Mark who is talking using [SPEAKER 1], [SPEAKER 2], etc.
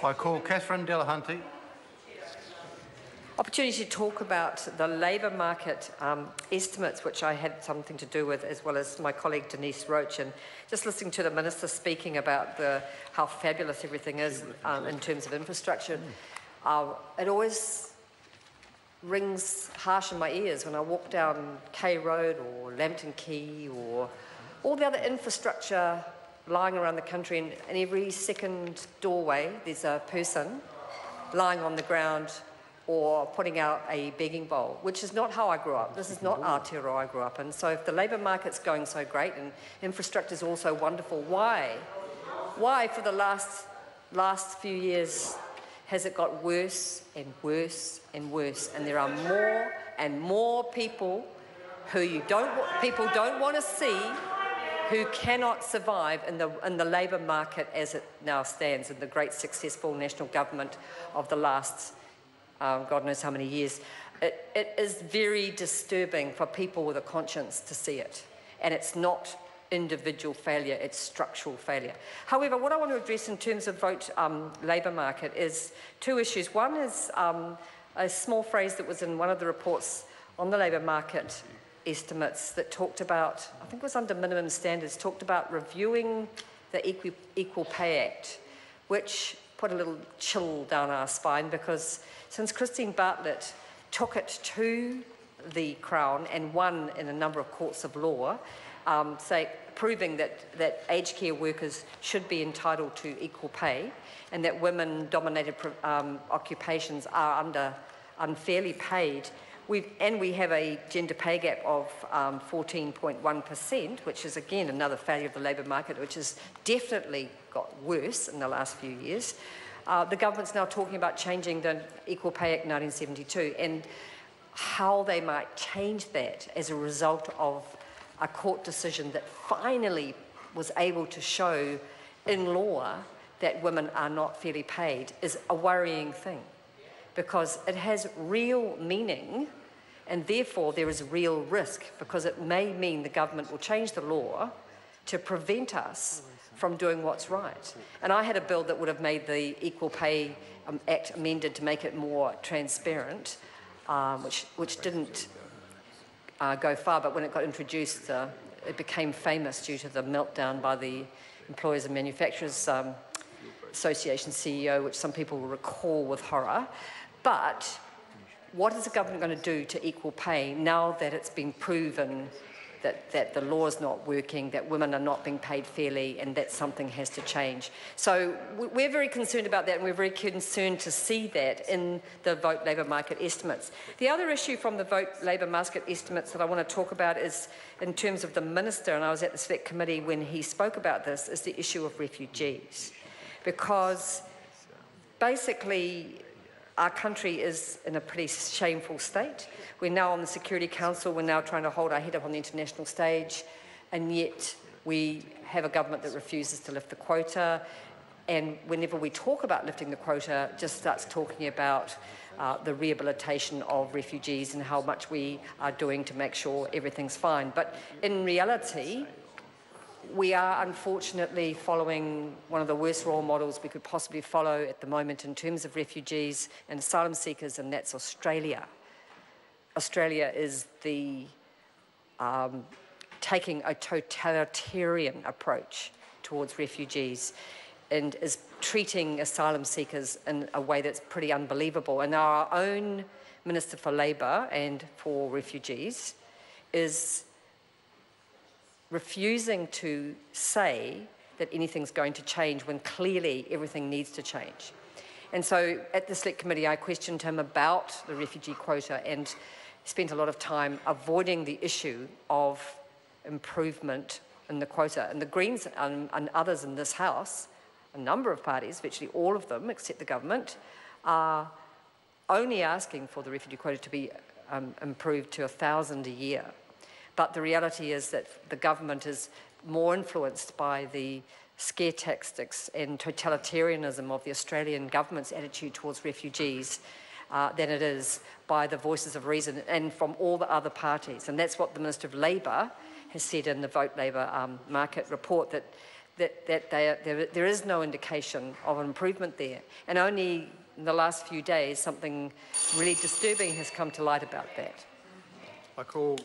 [SPEAKER 1] I call Catherine Delahunty.
[SPEAKER 2] Opportunity to talk about the labour market estimates, which I had something to do with, as well as my colleague Denise Roach, and just listening to the Minister speaking about how fabulous everything is in terms of infrastructure. It always rings harsh in my ears when I walk down K Road or Lambton Quay or all the other infrastructure lying around the country, and in every second doorway there's a person lying on the ground or putting out a begging bowl, which is not how I grew up. This is not Aotearoa I grew up in. So if the labour market's going so great and infrastructure is also wonderful, why for the last few years has it got worse and worse and worse? And there are more and more people who people don't want to see, who cannot survive in the labour market as it now stands, in the great successful national government of the last God knows how many years. It is very disturbing for people with a conscience to see it. And it's not individual failure, it's structural failure. However, what I want to address in terms of vote labour market is two issues. One is a small phrase that was in one of the reports on the labour market estimates that talked about, I think it was under minimum standards, talked about reviewing the Equal Pay Act, which put a little chill down our spine, because since Christine Bartlett took it to the Crown and won in a number of courts of law, proving that aged care workers should be entitled to equal pay and that women-dominated occupations are unfairly paid, we have a gender pay gap of 14.1%, which is again another failure of the labour market, which has definitely got worse in the last few years. The government's now talking about changing the Equal Pay Act 1972 and how they might change that as a result of a court decision that finally was able to show in law that women are not fairly paid is a worrying thing, because it has real meaning and therefore there is real risk, because it may mean the government will change the law to prevent us from doing what's right. And I had a bill that would have made the Equal Pay Act amended to make it more transparent, which didn't go far, but when it got introduced, it became famous due to the meltdown by the Employers and Manufacturers Association CEO, which some people will recall with horror. But what is the government going to do to equal pay now that it's been proven that the law is not working, that women are not being paid fairly, and that something has to change? So we're very concerned about that, and we're very concerned to see that in the vote labour market estimates. The other issue from the vote labour market estimates that I want to talk about is in terms of the Minister, and I was at the Select Committee when he spoke about this, is the issue of refugees. Because basically our country is in a pretty shameful state. We're now on the Security Council, we're now trying to hold our head up on the international stage, and yet we have a government that refuses to lift the quota, and whenever we talk about lifting the quota, just starts talking about the rehabilitation of refugees and how much we are doing to make sure everything's fine. But in reality, we are unfortunately following one of the worst role models we could possibly follow at the moment in terms of refugees and asylum seekers, and that's Australia. Australia is taking a totalitarian approach towards refugees and is treating asylum seekers in a way that's pretty unbelievable. And our own Minister for Labour and for Refugees is refusing to say that anything's going to change when clearly everything needs to change. And so at the Select Committee, I questioned him about the refugee quota and spent a lot of time avoiding the issue of improvement in the quota. And the Greens and others in this House, a number of parties, virtually all of them except the government, are only asking for the refugee quota to be improved to 1,000 a year. But the reality is that the government is more influenced by the scare tactics and totalitarianism of the Australian government's attitude towards refugees than it is by the voices of reason and from all the other parties. And that's what the Minister of Labour has said in the Vote Labour market report, that that there is no indication of an improvement there. And only in the last few days, something really disturbing has come to light about that.
[SPEAKER 1] I call